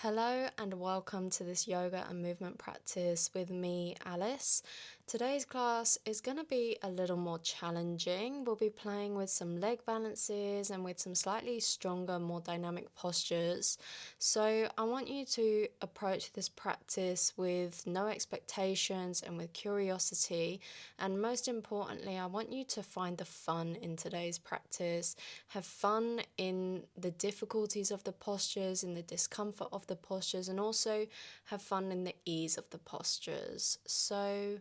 Hello and welcome to this yoga and movement practice with me, Alice. Today's class is going to be a little more challenging. We'll be playing with some leg balances and with some slightly stronger, more dynamic postures. So I want you to approach this practice with no expectations and with curiosity. And most importantly, I want you to find the fun in today's practice. Have fun in the difficulties of the postures, in the discomfort of the postures, and also have fun in the ease of the postures. So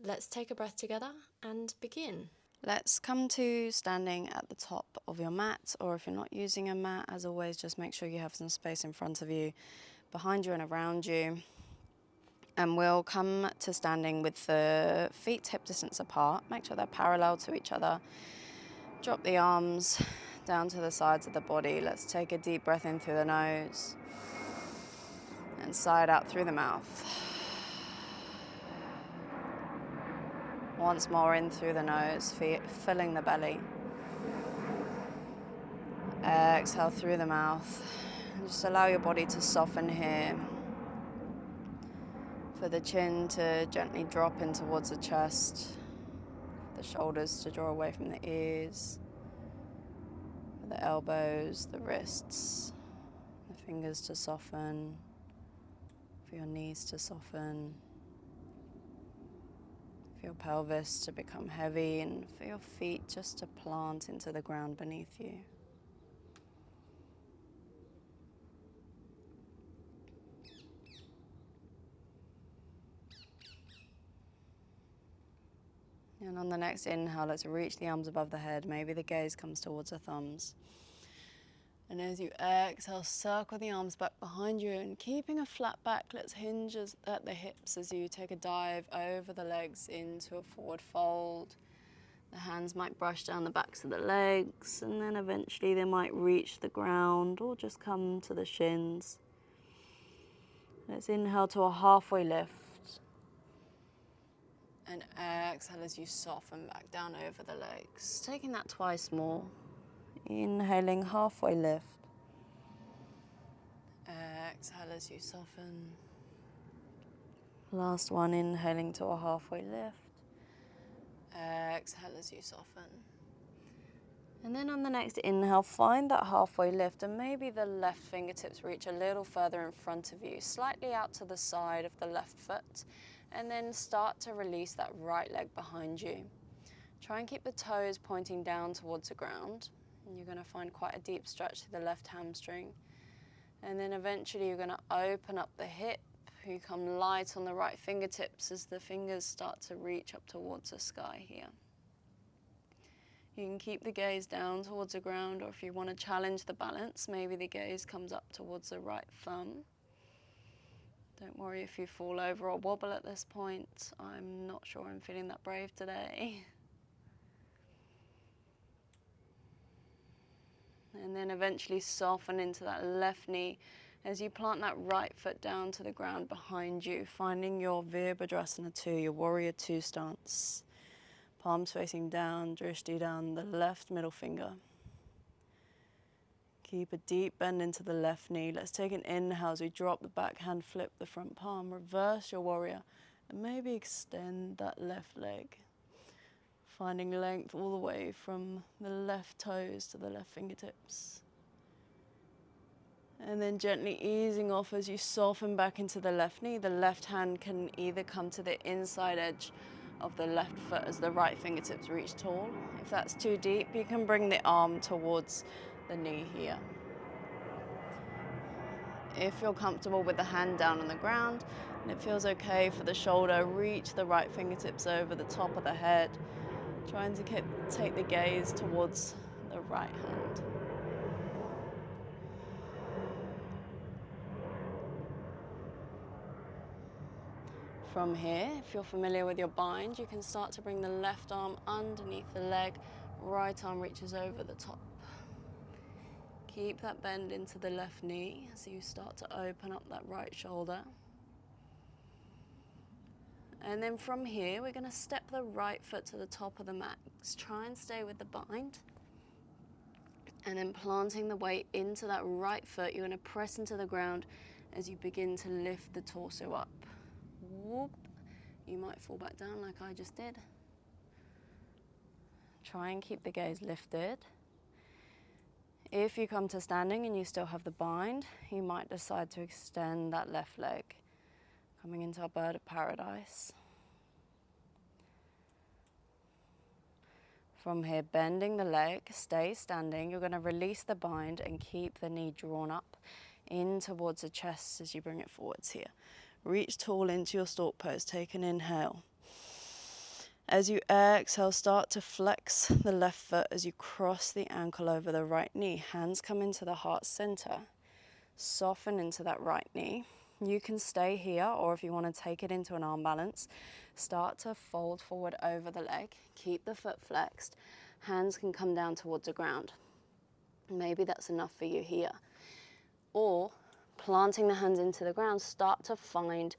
let's take a breath together and begin. Let's come to standing at the top of your mat, or if you're not using a mat, as always, just make sure you have some space in front of you, behind you and around you. And we'll come to standing with the feet hip distance apart. Make sure they're parallel to each other. Drop the arms down to the sides of the body. Let's take a deep breath in through the nose and sigh it out through the mouth. Once more in through the nose, filling the belly. Exhale through the mouth. And just allow your body to soften here. For the chin to gently drop in towards the chest. The shoulders to draw away from the ears. For the elbows, the wrists, the fingers to soften. For your knees to soften. For your pelvis to become heavy, and for your feet just to plant into the ground beneath you. And on the next inhale, let's reach the arms above the head. Maybe the gaze comes towards the thumbs. And as you exhale, circle the arms back behind you, and keeping a flat back, let's hinge at the hips as you take a dive over the legs into a forward fold. The hands might brush down the backs of the legs, and then eventually they might reach the ground or just come to the shins. Let's inhale to a halfway lift. And exhale as you soften back down over the legs. Taking that twice more. Inhaling, halfway lift. Exhale as you soften. Last one, inhaling to a halfway lift. Exhale as you soften. And then on the next inhale, find that halfway lift, and maybe the left fingertips reach a little further in front of you, slightly out to the side of the left foot, and then start to release that right leg behind you. Try and keep the toes pointing down towards the ground, and you're going to find quite a deep stretch to the left hamstring. And then eventually you're going to open up the hip. You come light on the right fingertips as the fingers start to reach up towards the sky here. You can keep the gaze down towards the ground, or if you want to challenge the balance, maybe the gaze comes up towards the right thumb. Don't worry if you fall over or wobble at this point. I'm not sure I'm feeling that brave today. And then eventually soften into that left knee as you plant that right foot down to the ground behind you, finding your Virabhadrasana 2, your Warrior 2 stance. Palms facing down, drishti down the left middle finger. Keep a deep bend into the left knee. Let's take an inhale as we drop the back hand, flip the front palm, reverse your warrior, and maybe extend that left leg. Finding length all the way from the left toes to the left fingertips. And then gently easing off as you soften back into the left knee. The left hand can either come to the inside edge of the left foot as the right fingertips reach tall. If that's too deep, you can bring the arm towards the knee here. If you're comfortable with the hand down on the ground and it feels okay for the shoulder, reach the right fingertips over the top of the head, trying to take the gaze towards the right hand. From here, if you're familiar with your bind, you can start to bring the left arm underneath the leg, right arm reaches over the top. Keep that bend into the left knee as you start to open up that right shoulder. And then from here, we're going to step the right foot to the top of the mat. Try and stay with the bind. And then planting the weight into that right foot, you're going to press into the ground as you begin to lift the torso up. Whoop. You might fall back down like I just did. Try and keep the gaze lifted. If you come to standing and you still have the bind, you might decide to extend that left leg, coming into our bird of paradise. From here, bending the leg, stay standing. You're going to release the bind and keep the knee drawn up in towards the chest as you bring it forwards here. Reach tall into your stork pose. Take an inhale. As you exhale, start to flex the left foot as you cross the ankle over the right knee. Hands come into the heart center. Soften into that right knee. You can stay here, or if you want to take it into an arm balance, start to fold forward over the leg. Keep the foot flexed. Hands can come down towards the ground. Maybe that's enough for you here. Or planting the hands into the ground, start to find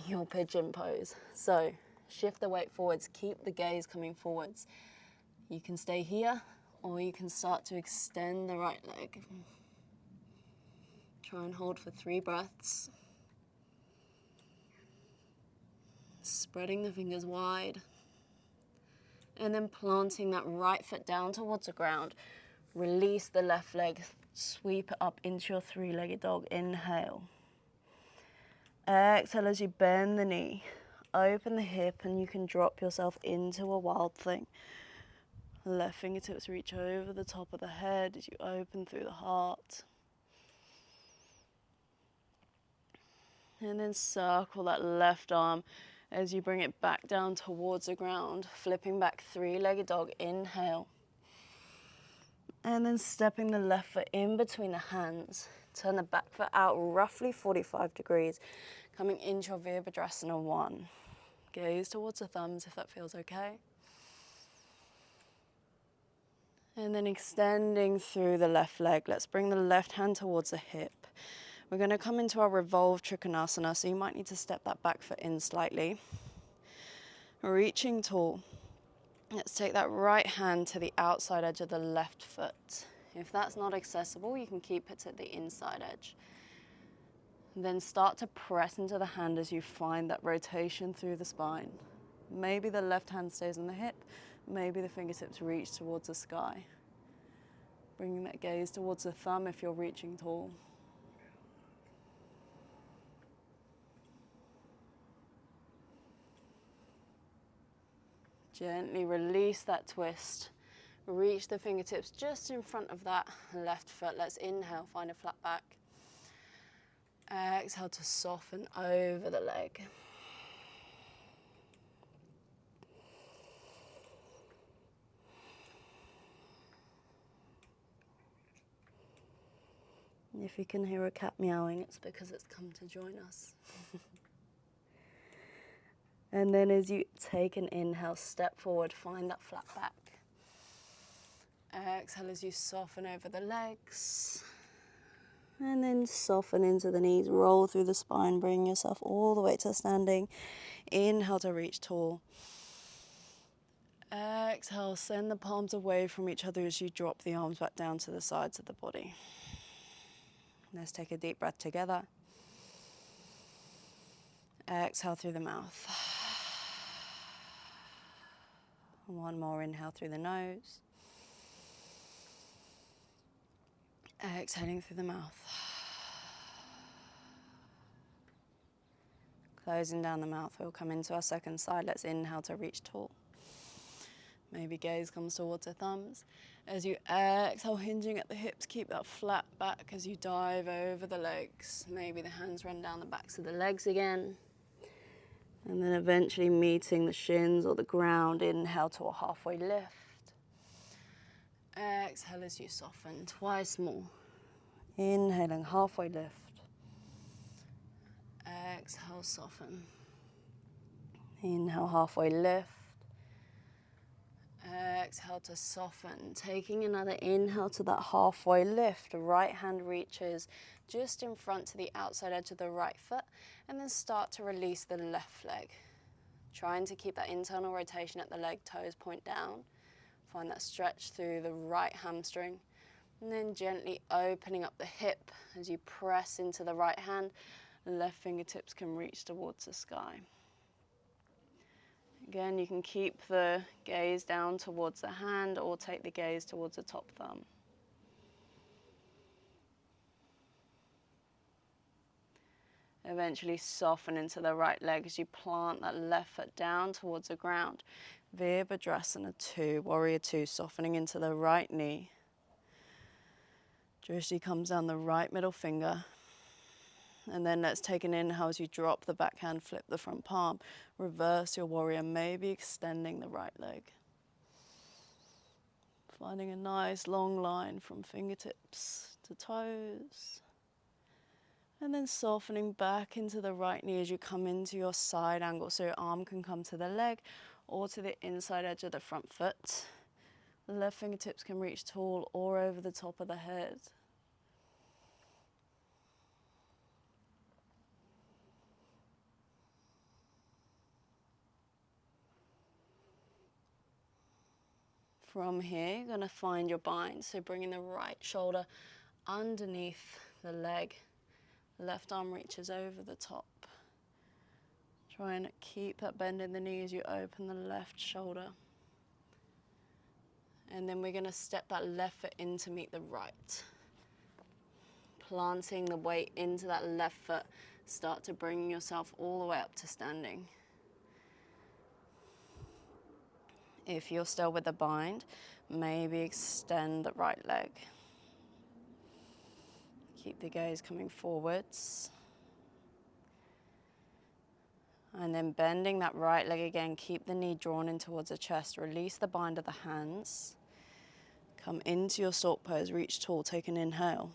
your pigeon pose. So shift the weight forwards, keep the gaze coming forwards. You can stay here, or you can start to extend the right leg. Try and hold for 3 breaths. Spreading the fingers wide. And then planting that right foot down towards the ground. Release the left leg, sweep it up into your 3-legged dog. Inhale. Exhale as you bend the knee. Open the hip and you can drop yourself into a wild thing. Left fingertips reach over the top of the head as you open through the heart. And then circle that left arm as you bring it back down towards the ground. Flipping back 3-legged dog. Inhale. And then stepping the left foot in between the hands. Turn the back foot out roughly 45 degrees. Coming into your Virabhadrasana 1. Gaze towards the thumbs if that feels okay. And then extending through the left leg. Let's bring the left hand towards the hip. We're going to come into our revolved Trikonasana, so you might need to step that back foot in slightly. Reaching tall. Let's take that right hand to the outside edge of the left foot. If that's not accessible, you can keep it to the inside edge. Then start to press into the hand as you find that rotation through the spine. Maybe the left hand stays on the hip, maybe the fingertips reach towards the sky. Bringing that gaze towards the thumb if you're reaching tall. Gently release that twist. Reach the fingertips just in front of that left foot. Let's inhale, find a flat back. Exhale to soften over the leg. If you can hear a cat meowing, it's because it's come to join us. And then as you take an inhale, step forward, find that flat back. Exhale as you soften over the legs. And then soften into the knees, roll through the spine, bring yourself all the way to standing. Inhale to reach tall. Exhale, send the palms away from each other as you drop the arms back down to the sides of the body. Let's take a deep breath together. Exhale through the mouth. One more inhale through the nose. Exhaling through the mouth. Closing down the mouth, we'll come into our second side. Let's inhale to reach tall. Maybe gaze comes towards the thumbs. As you exhale, hinging at the hips, keep that flat back as you dive over the legs. Maybe the hands run down the backs of the legs again. And then eventually meeting the shins or the ground. Inhale to a halfway lift. Exhale as you soften, twice more. Inhaling, halfway lift. Exhale, soften. Inhale, halfway lift. Exhale to soften. Taking another inhale to that halfway lift. Right hand reaches just in front to the outside edge of the right foot. And then start to release the left leg. Trying to keep that internal rotation at the leg, toes point down. Find that stretch through the right hamstring. And then gently opening up the hip as you press into the right hand. Left fingertips can reach towards the sky. Again, you can keep the gaze down towards the hand or take the gaze towards the top thumb. Eventually soften into the right leg as you plant that left foot down towards the ground. Virabhadrasana 2, Warrior 2, softening into the right knee. Drishti comes down the right middle finger. And then let's take an inhale as you drop the backhand, flip the front palm. Reverse your warrior, maybe extending the right leg. Finding a nice long line from fingertips to toes. And then softening back into the right knee as you come into your side angle. So your arm can come to the leg or to the inside edge of the front foot. The left fingertips can reach tall or over the top of the head. From here, you're going to find your bind. So bringing the right shoulder underneath the leg. Left arm reaches over the top. Try and keep that bend in the knee as you open the left shoulder. And then we're going to step that left foot in to meet the right. Planting the weight into that left foot. Start to bring yourself all the way up to standing. If you're still with the bind, maybe extend the right leg. Keep the gaze coming forwards. And then bending that right leg again, keep the knee drawn in towards the chest. Release the bind of the hands. Come into your stork pose, reach tall, take an inhale.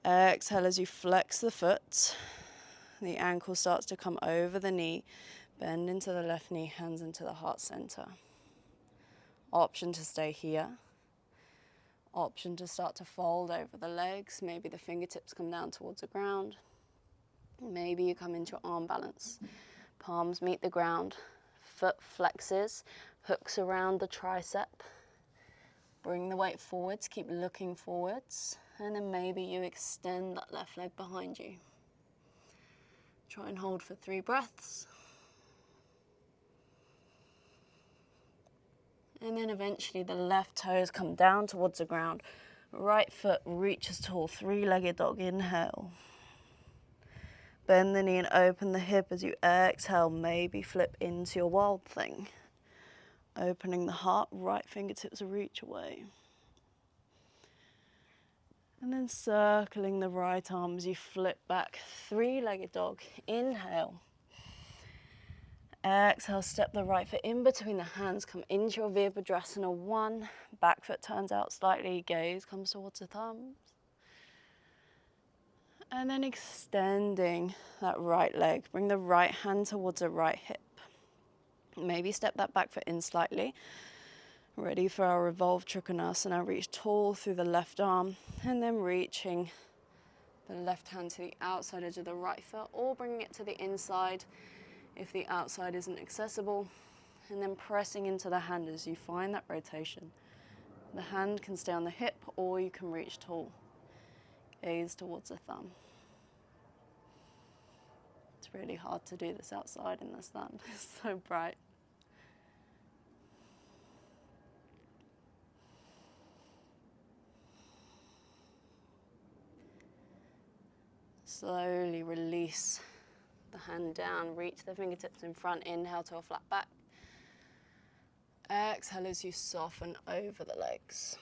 Exhale as you flex the foot. The ankle starts to come over the knee. Bend into the left knee, hands into the heart center. Option to stay here. Option to start to fold over the legs. Maybe the fingertips come down towards the ground. Maybe you come into arm balance. Palms meet the ground. Foot flexes, hooks around the tricep. Bring the weight forwards, keep looking forwards. And then maybe you extend that left leg behind you. Try and hold for 3 breaths. And then eventually the left toes come down towards the ground. Right foot reaches tall, 3-legged dog, inhale. Bend the knee and open the hip as you exhale, maybe flip into your wild thing. Opening the heart, right fingertips reach away. And then circling the right arm as you flip back, 3-legged dog, inhale. Exhale, step the right foot in between the hands, come into your Virabhadrasana 1. Back foot turns out slightly, gaze comes towards the thumbs. And then extending that right leg. Bring the right hand towards the right hip. Maybe step that back foot in slightly. Ready for our revolved Trikonasana. Reach tall through the left arm. And then reaching the left hand to the outside edge of the right foot, or bringing it to the inside if the outside isn't accessible. And then pressing into the hand as you find that rotation. The hand can stay on the hip, or you can reach tall. Gaze towards the thumb. It's really hard to do this outside in the sun. It's so bright. Slowly release the hand down, reach the fingertips in front, inhale to a flat back. Exhale as you soften over the legs.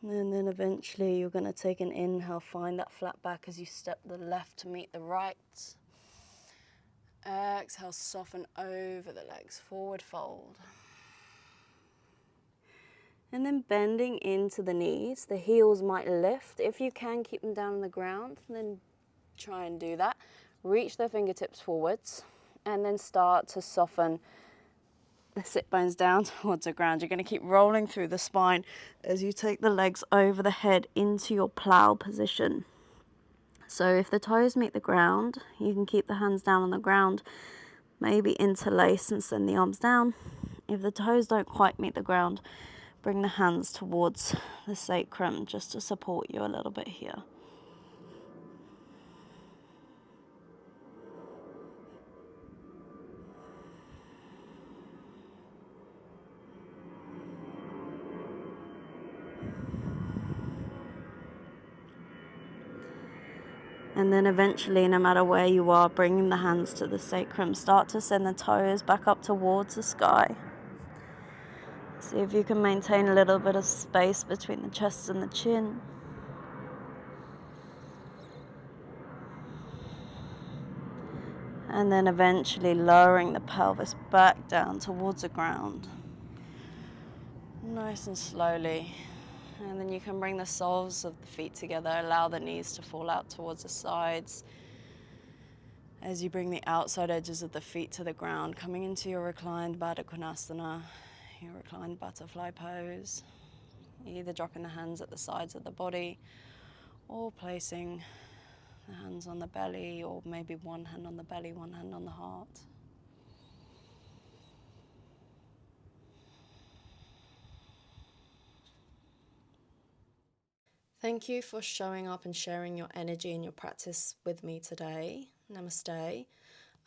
And then eventually you're going to take an inhale, find that flat back as you step the left to meet the right. Exhale, soften over the legs, forward fold. And then bending into the knees, the heels might lift. If you can keep them down on the ground, then try and do that. Reach the fingertips forwards and then start to soften the sit bones down towards the ground. You're going to keep rolling through the spine as you take the legs over the head into your plow position. So if the toes meet the ground, you can keep the hands down on the ground, maybe interlace and send the arms down. If the toes don't quite meet the ground, bring the hands towards the sacrum just to support you a little bit here. And then eventually, no matter where you are, bringing the hands to the sacrum, start to send the toes back up towards the sky. See if you can maintain a little bit of space between the chest and the chin. And then eventually lowering the pelvis back down towards the ground. Nice and slowly. And then you can bring the soles of the feet together, allow the knees to fall out towards the sides. As you bring the outside edges of the feet to the ground, coming into your reclined Baddha Konasana, your reclined butterfly pose. Either dropping the hands at the sides of the body or placing the hands on the belly, or maybe one hand on the belly, one hand on the heart. Thank you for showing up and sharing your energy and your practice with me today. Namaste.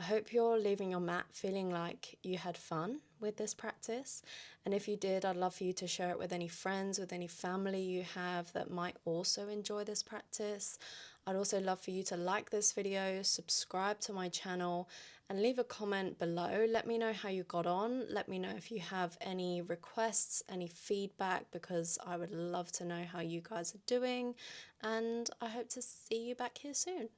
I hope you're leaving your mat feeling like you had fun with this practice. And if you did, I'd love for you to share it with any friends, with any family you have that might also enjoy this practice. I'd also love for you to like this video, subscribe to my channel, and leave a comment below. Let me know how you got on. Let me know if you have any requests, any feedback, because I would love to know how you guys are doing. And I hope to see you back here soon.